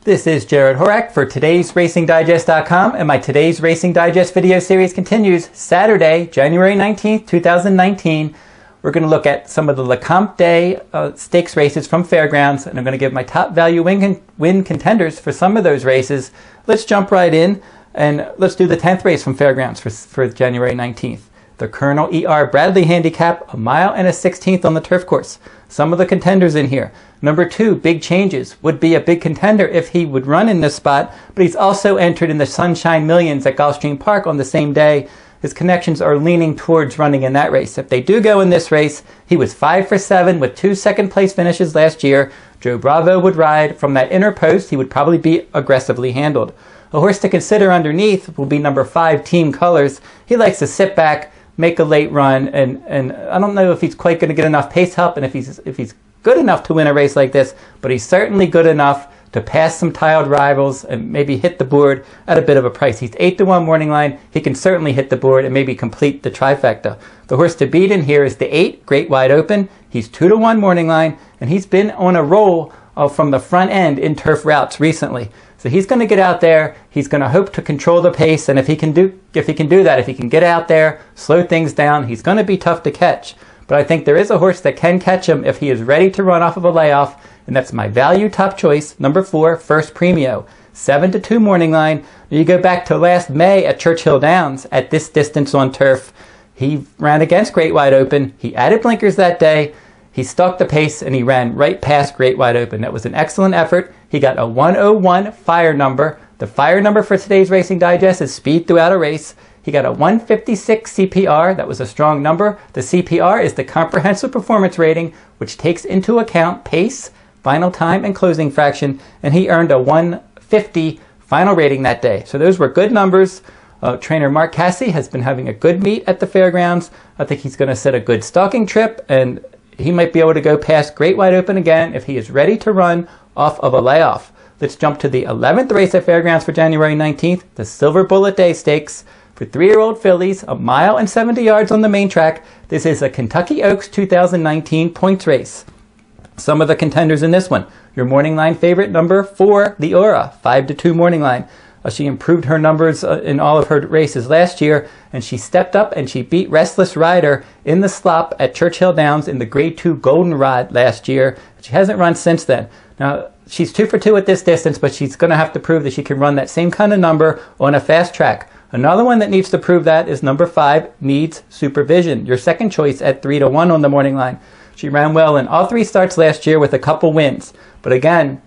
This is Jared Horak for today's RacingDigest.com, and my Today's Racing Digest video series continues Saturday, January 19th, 2019. We're going to look at some of the LeComte Stakes races from Fairgrounds, and I'm going to give my top value win contenders for some of those races. Let's jump right in, and let's do the 10th race from Fairgrounds for January 19th. The Colonel E.R. Bradley Handicap, 1 mile and a 16th on the turf course. Some of the contenders in here. Number 2, Big Changes, would be a big contender if he would run in this spot, but he's also entered in the Sunshine Millions at Gulfstream Park on the same day. His connections are leaning towards running in that race. If they do go in this race, he was 5 for 7 with 2 second-place finishes last year. Joe Bravo would ride. From that inner post, he would probably be aggressively handled. A horse to consider underneath will be number 5, Team Colors. He likes to sit back, make a late run, and I don't know if he's quite going to get enough pace help and if he's good enough to win a race like this, but he's certainly good enough to pass some tiled rivals and maybe hit the board at a bit of a price. He's 8-1 morning line. He can certainly hit the board and maybe complete the trifecta. The horse to beat in here is the 8, Great Wide Open. He's 2-1 morning line, and he's been on a roll from the front end in turf routes recently. So he's going to get out there, he's going to hope to control the pace, and if he can do that, if he can get out there, slow things down, he's going to be tough to catch. But I think there is a horse that can catch him if he is ready to run off of a layoff, and that's my value top choice, number 4, First Premio. 7-2 morning line. You go back to last May at Churchill Downs at this distance on turf. He ran against Great Wide Open. He added blinkers that day. He stalked the pace and he ran right past Great Wide Open. That was an excellent effort. He got a 101 fire number. The fire number for today's Racing Digest is speed throughout a race. He got a 156 CPR. That was a strong number. The CPR is the comprehensive performance rating, which takes into account pace, final time, and closing fraction. And he earned a 150 final rating that day. So those were good numbers. Trainer Mark Cassie has been having a good meet at the Fairgrounds. I think he's going to set a good stalking trip, and he might be able to go past Great Wide Open again if he is ready to run off of a layoff. Let's jump to the 11th race at Fairgrounds for January 19th, the Silverbulletday Stakes for 3-year-old fillies, 1 mile and 70 yards on the main track. This is a Kentucky Oaks 2019 points race. Some of the contenders in this one. Your morning line favorite, number 4, the Aura, 5-2 morning line. She improved her numbers in all of her races last year, and she stepped up and she beat Restless Rider in the slop at Churchill Downs in the Grade 2 Goldenrod last year. She hasn't run since then. Now, she's 2 for 2 at this distance, but she's going to have to prove that she can run that same kind of number on a fast track. Another one that needs to prove that is number 5, Needs Supervision, your second choice at 3-1 on the morning line. She ran well in all 3 starts last year with a couple wins, but again,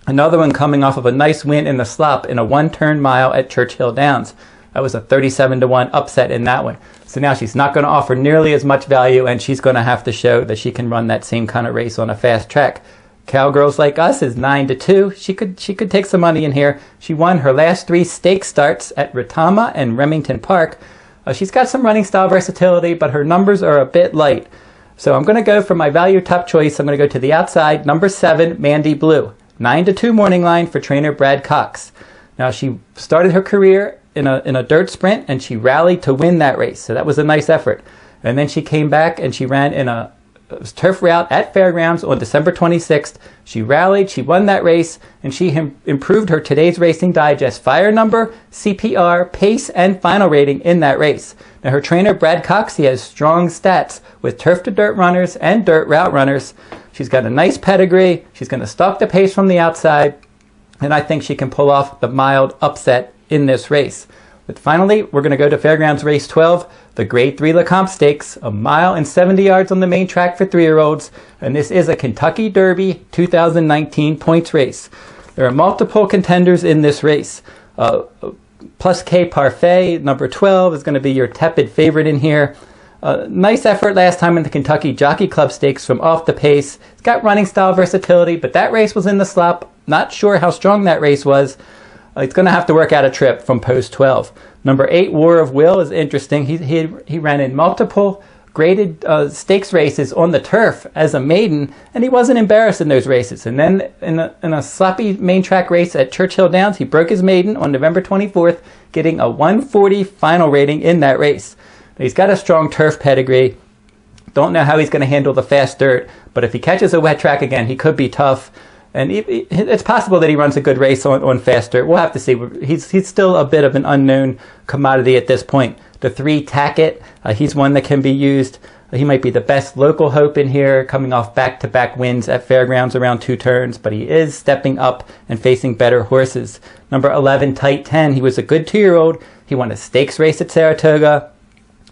another one coming off of a nice win in the slop in a 1-turn mile at Churchill Downs. That was a 37-1 upset in that one. So now she's not going to offer nearly as much value, and she's going to have to show that she can run that same kind of race on a fast track. Cowgirls Like Us is 9-2. She could take some money in here. She won her last 3 stake starts at Retama and Remington Park. She's got some running style versatility, but her numbers are a bit light. So I'm going to go for my value top choice. I'm going to go to the outside, number 7, Mandy Blue. 9-2 morning line for trainer Brad Cox. Now, she started her career in a dirt sprint, and she rallied to win that race. So that was a nice effort. And then she came back and she ran in a turf route at Fairgrounds on December 26th. She rallied, she won that race, and she improved her Today's Racing Digest fire number, CPR, pace, and final rating in that race. Now, her trainer Brad Cox, he has strong stats with turf to dirt runners and dirt route runners. She's got a nice pedigree. She's going to stalk the pace from the outside, and I think she can pull off the mild upset in this race. But finally, we're going to go to Fairgrounds Race 12, the Grade 3 LeComte Stakes, 1 mile and 70 yards on the main track for 3-year-olds, and this is a Kentucky Derby 2019 points race. There are multiple contenders in this race. Plus K Parfait, number 12, is going to be your tepid favorite in here. Nice effort last time in the Kentucky Jockey Club Stakes from off the pace. It's got running style versatility, but that race was in the slop. Not sure how strong that race was. It's going to have to work out a trip from post 12. Number 8, War of Will, is interesting. He ran in multiple graded stakes races on the turf as a maiden, and he wasn't embarrassed in those races. And then in a sloppy main track race at Churchill Downs, he broke his maiden on November 24th, getting a 140 final rating in that race. He's got a strong turf pedigree. Don't know how he's going to handle the fast dirt, but if he catches a wet track again, he could be tough. And it's possible that he runs a good race on faster. We'll have to see. He's still a bit of an unknown commodity at this point. The 3 Tackett, he's one that can be used. He might be the best local hope in here, coming off back-to-back wins at Fairgrounds around 2 turns, but he is stepping up and facing better horses. Number 11, Tight 10, he was a good 2-year-old. He won a stakes race at Saratoga.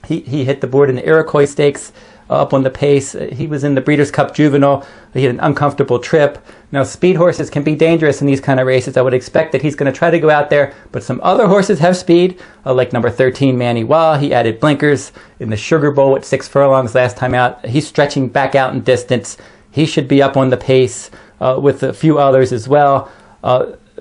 He hit the board in the Iroquois Stakes up on the pace. He was in the Breeders' Cup Juvenile. He had an uncomfortable trip. Now, speed horses can be dangerous in these kind of races. I would expect that he's going to try to go out there, but some other horses have speed, like number 13, Manny Wah. He added blinkers in the Sugar Bowl at 6 furlongs last time out. He's stretching back out in distance. He should be up on the pace with a few others as well.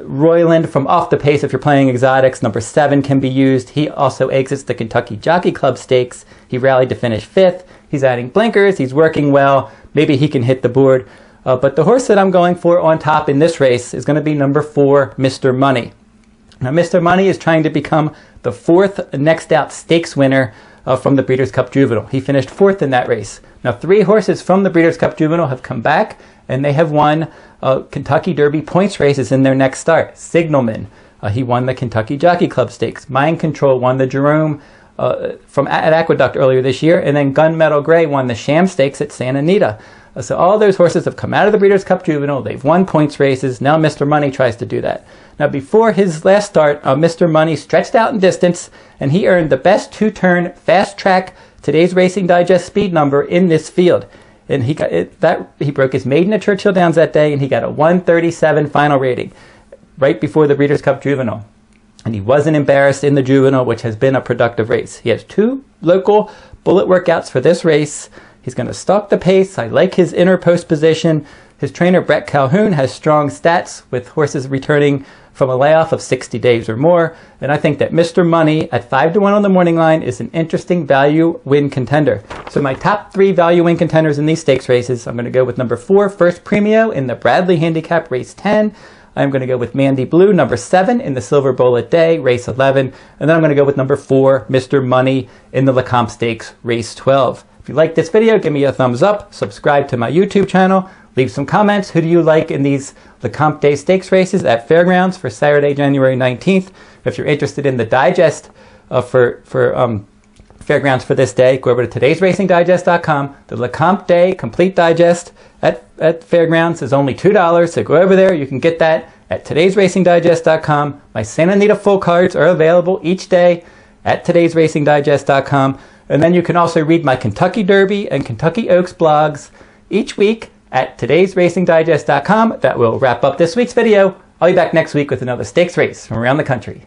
Royland from off the pace, if you're playing exotics, number 7 can be used. He also exits the Kentucky Jockey Club Stakes. He rallied to finish 5th. He's adding blinkers. He's working well. Maybe he can hit the board. But the horse that I'm going for on top in this race is going to be number 4, Mr. Money. Now, Mr. Money is trying to become the 4th next out stakes winner from the Breeders' Cup Juvenile. He finished 4th in that race. Now, 3 horses from the Breeders' Cup Juvenile have come back, and they have won Kentucky Derby points races in their next start. Signalman, he won the Kentucky Jockey Club Stakes. Mind Control won the Jerome at Aqueduct earlier this year, and then Gunmetal Gray won the Sham Stakes at Santa Anita. So all those horses have come out of the Breeders' Cup Juvenile. They've won points races. Now Mr. Money tries to do that. Now, before his last start, Mr. Money stretched out in distance, and he earned the best 2-turn fast track Today's Racing Digest speed number in this field. And he broke his maiden at Churchill Downs that day, and he got a 137 final rating right before the Breeders' Cup Juvenile. And he wasn't embarrassed in the Juvenile, which has been a productive race. He has 2 local bullet workouts for this race. He's going to stalk the pace. I like his inner post position. His trainer, Brett Calhoun, has strong stats with horses returning from a layoff of 60 days or more. And I think that Mr. Money at 5-1 on the morning line is an interesting value win contender. So my top 3 value win contenders in these stakes races, I'm going to go with number 4, First Premio in the Bradley Handicap Race 10. I'm going to go with Mandy Blue, number 7 in the Silverbulletday, Race 11. And then I'm going to go with number 4, Mr. Money in the LeComte Stakes, Race 12. If you like this video, give me a thumbs up, subscribe to my YouTube channel, leave some comments. Who do you like in these LeComte Stakes races at Fairgrounds for Saturday, January 19th? If you're interested in the digest for Fairgrounds for this day, go over to todaysracingdigest.com. The LeComte Complete Digest at Fairgrounds is only $2, so go over there. You can get that at todaysracingdigest.com. My Santa Anita full cards are available each day at todaysracingdigest.com. And then you can also read my Kentucky Derby and Kentucky Oaks blogs each week at todaysracingdigest.com. That will wrap up this week's video. I'll be back next week with another stakes race from around the country.